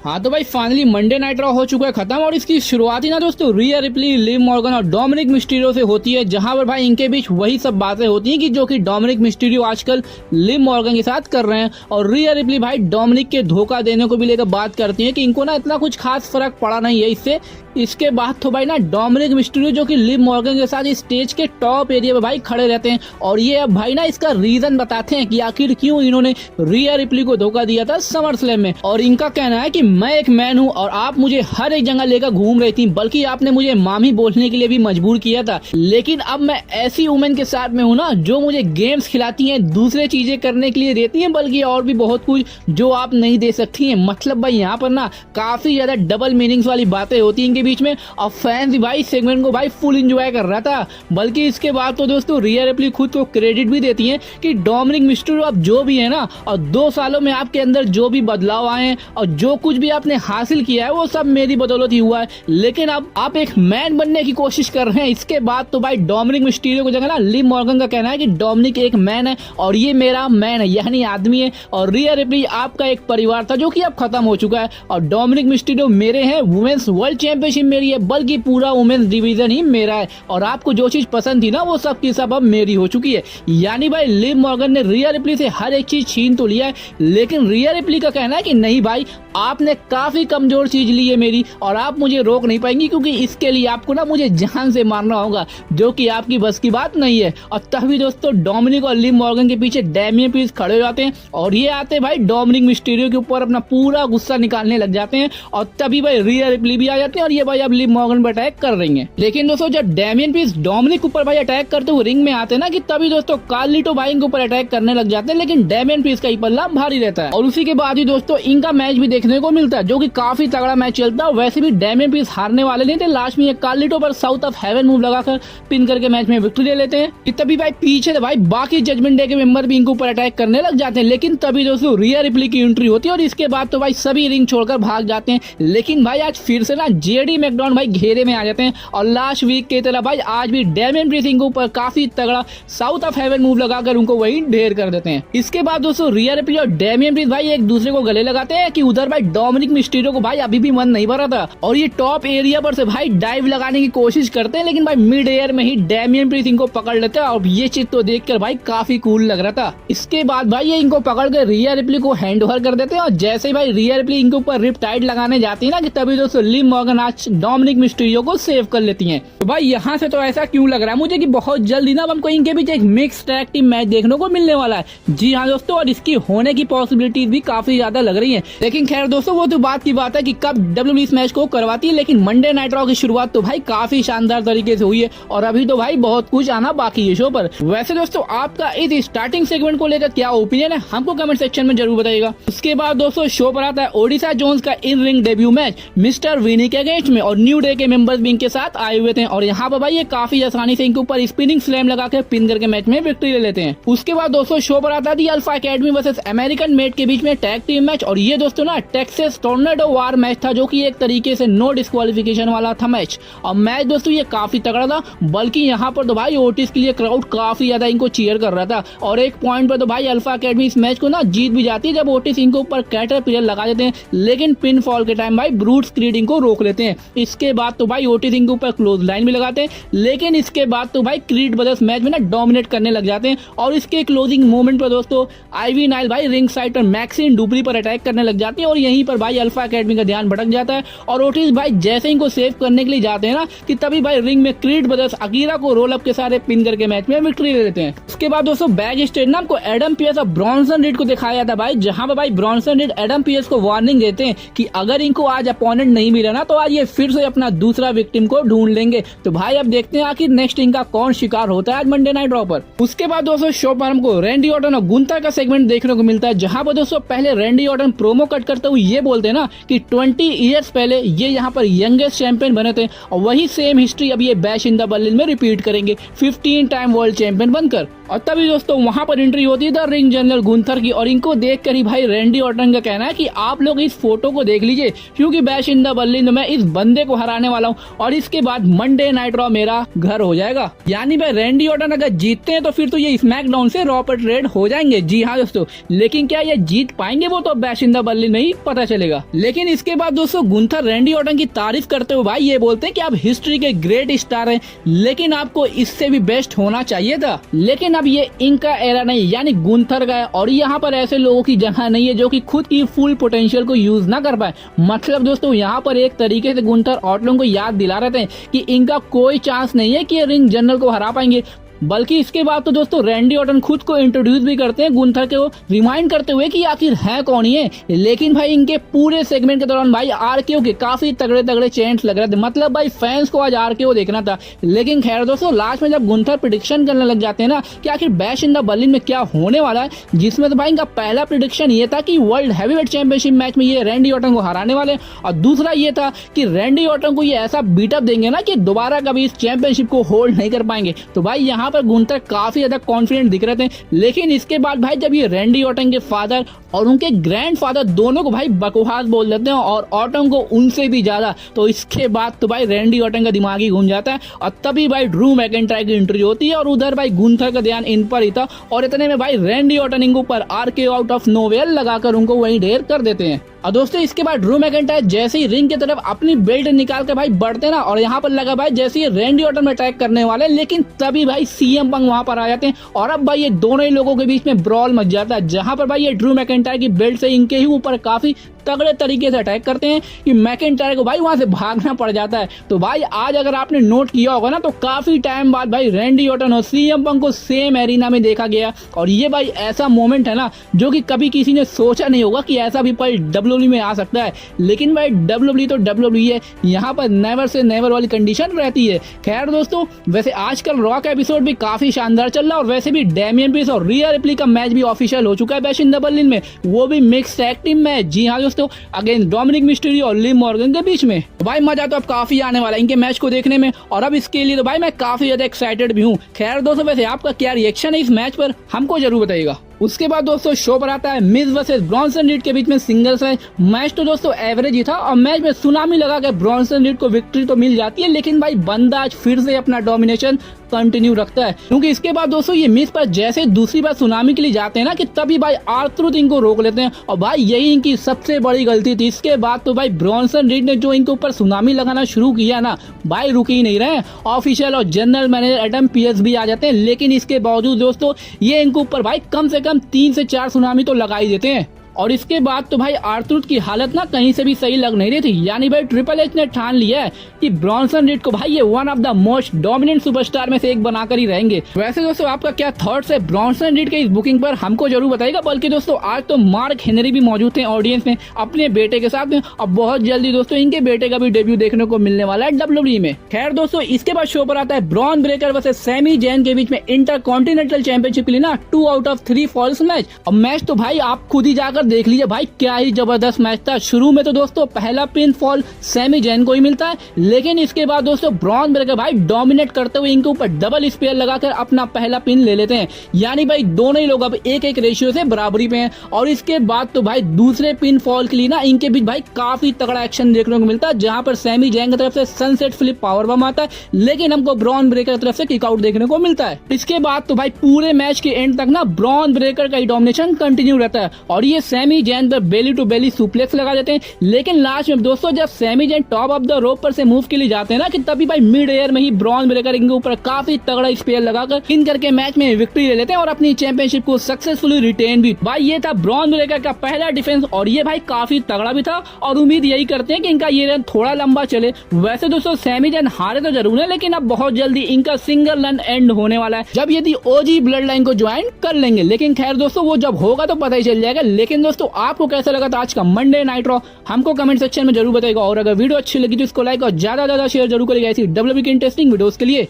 हाँ तो भाई फाइनली मंडे नाइट रॉ हो चुका है खत्म और इसकी शुरुआत ही ना दोस्तों रिया रिप्ली, लिव मॉर्गन और डोमिनिक मिस्टीरियो से होती है, जहां पर भाई इनके बीच वही सब बातें होती हैं कि जो कि डोमिनिक मिस्टीरियो आजकल लिव मॉर्गन के साथ कर रहे हैं। और रिया रिप्ली भाई डोमिनिक के धोखा देने को भी लेकर बात करती है कि इनको ना इतना कुछ खास फर्क पड़ा नहीं है इससे। इसके बाद तो भाई ना डोमिनिक मिस्टीरियो जो कि लिव मॉर्गन के साथ स्टेज के टॉप एरिया पे भाई खड़े रहते हैं और ये अब भाई ना इसका रीजन बताते हैं कि आखिर क्यों इन्होंने रिया रिप्ली को धोखा दिया था समर स्लैम में। और इनका कहना है कि मैं एक मैन हूँ और आप मुझे हर एक जगह लेकर घूम रही थी, बल्कि आपने मुझे मामी बोलने के लिए भी मजबूर किया था, लेकिन अब मैं ऐसी वुमेन के साथ में हूँ ना जो मुझे गेम्स खिलाती हैं, दूसरे चीजें करने के लिए देती हैं, बल्कि और भी बहुत कुछ जो आप नहीं दे सकती हैं। मतलब भाई यहाँ पर ना काफी ज्यादा डबल मीनिंग्स वाली बातें होती हैं इनके बीच में और फैंस भाई सेगमेंट को भाई फुल एंजॉय कर रहा था। बल्कि इसके बाद तो दोस्तों रिया रिप्ली खुद को क्रेडिट भी देती हैं कि डोमिनिक मिस्टीरियो आप जो भी है ना और 2 सालों में आपके अंदर जो भी बदलाव आए हैं और जो कुछ भी आपने हासिल किया है वो सब मेरी बदौलत ही हुआ है, लेकिन अब आप एक मैन बनने की कोशिश कर रहे हैं। इसके बाद तो भाई डोमिनिक मिस्टीरियो को जगह ना लिव मॉर्गन का कहना है कि डोमिनिक एक मैन है और ये मेरा मैन है यानी आदमी है और रिया रिप्ली आपका एक परिवार था जो कि अब खत्म हो चुका है और डोमिनिक मिस्टीरियो मेरे हैं, वुमेन्स वर्ल्ड चैंपियनशिप मेरी है, बल्कि पूरा वुमेन्स डिवीजन ही मेरा है और आपको जो चीज पसंद थी ना वो सब की सब अब मेरी हो चुकी है। यानी भाई लिव मॉर्गन ने रिया रिप्ली से हर एक चीज छीन तो लिया है, लेकिन रिया रिप्ली का कहना है कि नहीं भाई आपने काफी कमजोर चीज ली है मेरी और आप मुझे रोक नहीं पाएंगी, क्योंकि इसके लिए आपको ना मुझे जान से मारना होगा जो कि आपकी बस की बात नहीं है। और तभी दोस्तों डोमिनिक और लिव मॉर्गन के पीछे डैमियन प्रीस्ट खड़े हो जाते हैं और ये आते भाई डोमिनिक मिस्टीरियो के ऊपर अपना पूरा गुस्सा निकालने लग जाते हैं और तभी भाई रिया रिप्ली भी आ जाते हैं और ये भाई अब लिव मॉर्गन पर अटैक कर रही है। लेकिन दोस्तों जब डैमियन प्रीस्ट डोमिनिक के ऊपर भाई अटैक करते हुए रिंग में आते हैं ना कि तभी दोस्तों कार्लिटो भाई इनके ऊपर अटैक करने लग जाते हैं, लेकिन डैमियन प्रीस्ट का ही पल्ला भारी रहता है और उसी के बाद ही दोस्तों इनका मैच भी देखने को मिलता है जो कि काफी तगड़ा मैच चलता है। वैसे भी डैमियन प्रीस्ट हारने वाले नहीं थे, लास्ट में ये कार्लिटो पर साउथ ऑफ हेवन मूव लगाकर पिन करके मैच में विक्ट्री ले लेते हैं। तभी भाई पीछे भाई बाकी जजमेंट डे के मेंबर भी इनके ऊपर अटैक करने लग जाते हैं, लेकिन तभी दोस्तों रिया रिप्ली की एंट्री होती है और इसके बाद तो भाई सभी रिंग छोड़कर भाग जाते हैं। लेकिन भाई आज फिर से ना जेडी मैकडॉन भाई घेरे में आ जाते हैं और लास्ट वीक की तरह भाई आज भी डैमियन प्रीस्ट के ऊपर काफी तगड़ा साउथ ऑफ हेवन मूव लगाकर उनको वही ढेर कर देते हैं। इसके बाद दोस्तों रिया रिप्ली और डैमियन प्रीस्ट भाई एक दूसरे को गले लगाते हैं कि उधर भाई डोमिनिक मिस्टीरियो को भाई अभी भी मन नहीं भरा था और ये टॉप एरिया पर से भाई डाइव लगाने की कोशिश करते हैं, लेकिन भाई मिड एयर में ही डैमियन प्रीस्ट इनको पकड़ लेते हैं और ये चीज तो देखकर भाई काफी कूल लग रहा था। इसके बाद भाई ये इनको पकड़ के रिया रिप्ली को हैंड ओवर कर देते हैं और जैसे ही भाई रिया रिप्ली इनके ऊपर रिप टाइड लगाने जाती है ना कि तभी दोस्तों लिव मॉर्गन आज डोमिनिक मिस्टीरियो को सेव कर लेती है। तो भाई यहाँ से तो ऐसा क्यों लग रहा है मुझे कि बहुत जल्दी ना हमको इनके बीच एक मिक्स टैग टीम मैच देखने को मिलने वाला है। जी हाँ दोस्तों, और इसकी होने की पॉसिबिलिटीज भी काफी ज्यादा लग रही है। लेकिन खैर दोस्तों वो तो बात की बात है कि कब डब्ल्यूडब्ल्यूई इस मैच को करवाती है, लेकिन मंडे नाइट रॉ की शुरुआत तो भाई काफी शानदार तरीके से हुई है और अभी तो भाई बहुत कुछ आना बाकी है शो पर। वैसे दोस्तों आपका इस स्टार्टिंग सेगमेंट को लेकर क्या ओपिनियन है हमको कमेंट सेक्शन में जरूर बताइएगा। उसके बाद दोस्तों शो पर आता है ओडिशा जोन्स का in ring debut match mister Vinnie के अगेंस्ट में और न्यू डे के मेंबर्स भी इनके साथ आए हुए थे और यहाँ पर भाई ये काफी आसानी से इनके ऊपर स्पिनिंग स्लैम लगा के पिन करके मैच में विक्ट्री ले लेते हैं। उसके बाद दोस्तों शो पर आता है alpha academy versus American made के बीच में टैग टीम मैच और ये दोस्तों ना टेक्सास टोर्नेडो वार मैच था जो कि एक तरीके से नो डिस्क्वालिफिकेशन वाला था मैच और मैच दोस्तों ये काफी तगड़ा था, बल्कि यहाँ पर तो भाई ओटिस के लिए क्राउड काफी ज्यादा इनको चीयर कर रहा था और एक पॉइंट पर तो भाई अल्फा एकेडमी इस मैच को ना जीत भी जाती है जब ओटिस इनको ऊपर कैटरपिलर लगा देते हैं, लेकिन पिन फॉल के टाइम भाई ब्रूट्स क्रीड इनको रोक लेते हैं। इसके बाद तो भाई ओटिस इनके ऊपर क्लोज लाइन भी लगाते हैं, लेकिन इसके बाद तो भाई क्रीड ब्रदर्स मैच में ना डोमिनेट करने लग जाते हैं और इसके क्लोजिंग मोमेंट पर दोस्तों आईवी नाइल भाई रिंग साइड पर मैक्सिन डुबरी पर अटैक करने लग जाती है और यहीं पर भाई अल्फा एकेडमी का ध्यान भटक जाता है और ओटिस भाई जैसे इनको सेव करने के लिए जाते हैं ना कि तभी भाई रिंग में क्रीड ब्रदर्स अकीरा को रोल अप के सारे पिन करके मैच में विक्ट्री ले लेते हैं। उसके बाद दोस्तों बैक स्टेज ना हमको एडम पीएस और ब्रॉन्सन रीड को दिखाया जाता है भाई, जहां पर भाई ब्रॉन्सन रीड एडम पीएस को वार्निंग देते हैं कि अगर इनको आज अपोनेंट नहीं मिला ना तो आज ये फिर से अपना दूसरा विक्टिम को ढूंढ लेंगे। तो भाई अब देखते हैं आखिर नेक्स्ट इनका कौन शिकार होता है आज मंडे नाइट रॉ पर। उसके बाद दोस्तों शो पर हमको रैंडी ऑर्टन और गुंथा का सेगमेंट देखने को मिलता है, जहां पर दोस्तों पहले रैंडी ऑर्टन प्रोमो कट करते हुए ये बोलते हैं ना कि 20 ईयर्स पहले ये यहाँ पर यंगेस्ट चैंपियन बने थे और वही सेम हिस्ट्री अब ये बैश इन द बर्लिन में रिपीट करेंगे 15 टाइम वर्ल्ड चैंपियन बनकर। और तभी दोस्तों वहां पर एंट्री होती है द रिंग जनरल गुंथर की और इनको देखकर ही भाई रैंडी ऑर्टन का कहना है कि आप लोग इस फोटो को देख लीजिए, क्योंकि बैश इन द बर्लिन में इस बंदे को हराने वाला हूँ और इसके बाद मंडे नाइट रॉ मेरा घर हो जाएगा। यानी भाई रैंडी ऑर्टन अगर जीतते हैं तो फिर तो ये स्मैकडाउन से रॉ पर ट्रेड हो जाएंगे। जी हाँ दोस्तों, लेकिन क्या ये जीत पाएंगे वो तो बैश इन द बर्लिन में ही पता चलेगा। लेकिन इसके बाद दोस्तों गुंथर रैंडी ऑर्टन की तारीफ करते हुए भाई ये बोलते हैं कि आप हिस्ट्री के ग्रेट स्टार हैं, लेकिन आपको इससे भी बेस्ट होना चाहिए था। लेकिन अब ये इनका एरा नहीं, यानी गुंथर का है और यहाँ पर ऐसे लोगों की जगह नहीं है जो कि खुद की फुल पोटेंशियल को यूज ना कर पाए। मतलब दोस्तों यहाँ पर एक तरीके से गुंथर ऑर्टन को याद दिला रहे थे कि इनका कोई चांस नहीं है कि ये रिंग जनरल को हरा पाएंगे। बल्कि इसके बाद तो दोस्तों रैंडी ऑर्टन खुद को इंट्रोड्यूस भी करते हैं गुंथर को रिमाइंड करते हुए कि आखिर है कौन ये। लेकिन भाई इनके पूरे सेगमेंट के दौरान भाई आरकेओ के काफी तगड़े तगड़े चेंट्स लग रहे थे। मतलब भाई फैंस को आज आरकेओ देखना था। लेकिन खैर दोस्तों लास्ट में जब गुंथर प्रिडिक्शन करने लग जाते हैं ना कि आखिर बैश इन द बर्लिन में क्या होने वाला है, जिसमें तो भाई इनका पहला प्रिडिक्शन ये था कि वर्ल्ड हैवीवेट चैंपियनशिप मैच में ये रैंडी ऑर्टन को हराने वाले, और दूसरा ये था कि रैंडी ऑर्टन को ये ऐसा बीटअप देंगे ना कि दोबारा कभी इस चैंपियनशिप को होल्ड नहीं कर पाएंगे। तो भाई यहाँ पर गुंथर काफी ज्यादा कॉन्फिडेंट दिख रहे थे। लेकिन इसके बाद भाई जब ये रैंडी ऑर्टन के फादर और उनके ग्रैंडफादर दोनों को भाई बकवास बोल देते हैं और ऑर्टन को उनसे भी ज्यादा, तो इसके बाद तो भाई रैंडी ऑर्टन का दिमाग ही घूम जाता है और तभी भाई ड्रू मैकिंटायर की एंट्री होती है और उधर भाई गुंथर का ध्यान इन पर ही था और इतने में भाई रैंडी ऑर्टन इनके ऊपर आरकेओ आउट ऑफ नोवेल लगाकर उनको वहीं ढेर कर देते हैं। और दोस्तों इसके बाद ड्रू मैकिंटायर जैसे ही रिंग की तरफ अपनी बेल्ट निकाल कर भाई बढ़ते ना, और यहाँ पर लगा भाई जैसे ही रैंडी ऑर्टन में अटैक करने वाले, लेकिन तभी भाई सीएम पंक वहां पर आ जाते हैं और अब भाई ये दोनों ही लोगों के बीच में ब्रॉल मच जाता है, जहां पर भाई ये ड्रू मैकिंटायर की बेल्ट से इनके ही ऊपर काफी तगड़े तरीके से अटैक करते हैं कि मैकिंटायर को भाई वहां से भागना पड़ जाता है। तो भाई आज अगर आपने नोट किया होगा ना तो काफी टाइम बाद भाई रैंडी ऑर्टन और सीएम पंक को सेम एरिना में देखा गया और ये भाई ऐसा मोमेंट है ना जो कि कभी किसी ने सोचा नहीं होगा कि ऐसा भी पल डब्ल्यूडब्ल्यू में आ सकता है। लेकिन भाई डब्ल्यूडब्ल्यू तो डब्ल्यूडब्ल्यू है, यहाँ पर नेवर से नेवर वाली कंडीशन रहती है। खैर दोस्तों वैसे आजकल रॉ का एपिसोड भी काफी शानदार चल रहा है और वैसे भी डेमियन प्रीस्ट और रिया रिप्ली का मैच भी ऑफिशियल हो चुका है बैश इन द बर्लिन में, वो भी मिक्स टैग टीम मैच। जी हाँ दोस्तों, अगेंस्ट डोमिनिक मिस्टीरियो और लिव मॉर्गन के बीच में। तो भाई मजा तो अब काफी आने वाला है इनके मैच को देखने में और अब इसके लिए तो भाई मैं काफी ज्यादा एक्साइटेड भी हूँ। खैर दोस्तों वैसे आपका क्या रिएक्शन है इस मैच पर, हमको जरूर बताइएगा। उसके बाद दोस्तों शो पर आता है मिज वर्सेस ब्रॉन्सन रीड के बीच में सिंगल्स है। मैच तो दोस्तों एवरेज ही था और मैच में सुनामी लगा के ब्रॉन्सन रीड को विक्ट्री तो मिल जाती है, लेकिन भाई बंदा आज फिर से अपना डोमिनेशन कंटिन्यू रखता है। क्योंकि इसके बाद दोस्तों ये मिस पर जैसे दूसरी बार सुनामी के लिए जाते हैं ना कि तभी भाई आर्थर इनको रोक लेते हैं और भाई यही इनकी सबसे बड़ी गलती थी। इसके बाद तो भाई ब्रॉन्सन रीड ने जो इनके ऊपर सुनामी लगाना शुरू किया ना, भाई रुक ही नहीं रहे। ऑफिशियल और जनरल मैनेजर एडम पीएस भी आ जाते हैं, लेकिन इसके बावजूद दोस्तों ये इनके ऊपर भाई कम से कम 3 से 4 सुनामी तो लगा ही देते हैं। और इसके बाद तो भाई आर्थर की हालत ना कहीं से भी सही लग नहीं रही थी। यानी भाई ट्रिपल एच ने ठान लिया है कि ब्रॉन्सन रीड को भाई ये one of the most dominant superstar में से एक बनाकर ही रहेंगे। वैसे दोस्तों आपका क्या थॉट्स है ब्रॉन्सन रीड के इस बुकिंग पर, हमको जरूर बताइएगा। बल्कि दोस्तों आज तो मार्क हेनरी भी मौजूद थे ऑडियंस में अपने बेटे के साथ में और बहुत जल्दी दोस्तों इनके बेटे का भी डेब्यू देखने को मिलने वाला है डब्ल्यूडब्ल्यूई में। खैर दोस्तों इसके बाद शो पर आता है Bron Breakker versus Sami Zayn के बीच में इंटरकॉन्टिनेंटल चैंपियनशिप के लिए ना 2 आउट ऑफ 3 फॉल्स मैच। और मैच तो भाई आप खुद ही जाकर देख लीजिए भाई क्या ही जबरदस्त मैच था। शुरू में तो दोस्तों पहला पिन फॉल सैमी जैन को ही मिलता है, लेकिन इसके बाद दोस्तों ब्रॉन ब्रेकर भाई डोमिनेट करते हुए इनके ऊपर डबल स्पेयर लगाकर अपना पहला पिन ले लेते हैं। यानी भाई दोनों ही लोग अब 1-1 रेशियो से बराबरी पे हैं। और इसके बाद तो भाई दूसरे पिन फॉल के लिए ना इनके बीच भाई काफी तगड़ा एक्शन देखने को मिलता है, जहां पर सैमी जैन की तरफ से सनसेट फ्लिप पावर बम आता है, लेकिन हमको ब्रॉन ब्रेकर की तरफ से किक आउट देखने को मिलता है। इसके बाद तो भाई पूरे मैच के एंड तक ना ब्रॉन ब्रेकर का ही डोमिनेशन कंटिन्यू रहता है और ये सैमी जैन पर बेली टू बेली सुप्लेक्स लगा देते हैं। लेकिन लास्ट में दोस्तों जब Sami Zayn top of the rope पर से मूव के लिए जाते हैं ना कि तभी भाई मिड एयर में ही ब्रॉन ब्रेकर इनके ऊपर काफी तगड़ा स्पेयर लगाकर इन करके मैच में विक्ट्री ले लेते हैं और अपनी चैंपियनशिप को सक्सेसफुली रिटेन भी। भाई ये था ब्रॉन ब्रेकर का पहला डिफेंस और ये भाई काफी तगड़ा भी था और उम्मीद यही करते हैं कि इनका ये रन थोड़ा लंबा चले। वैसे दोस्तों सैमी जैन हारे तो जरूर है, लेकिन अब बहुत जल्दी इनका सिंगल रन एंड होने वाला है जब यदि ओजी ब्लड लाइन को ज्वाइन कर लेंगे। लेकिन खैर दोस्तों वो जब होगा तो पता ही चल जाएगा। लेकिन दोस्तों आपको कैसा लगा था आज का मंडे नाइट रॉ, हमको कमेंट सेक्शन में जरूर बताइएगा और अगर वीडियो अच्छी लगी तो इसको लाइक और ज्यादा शेयर जरूर करिएगा ऐसी डब्ल्यूडब्ल्यूई की इंटरेस्टिंग वीडियोस के लिए।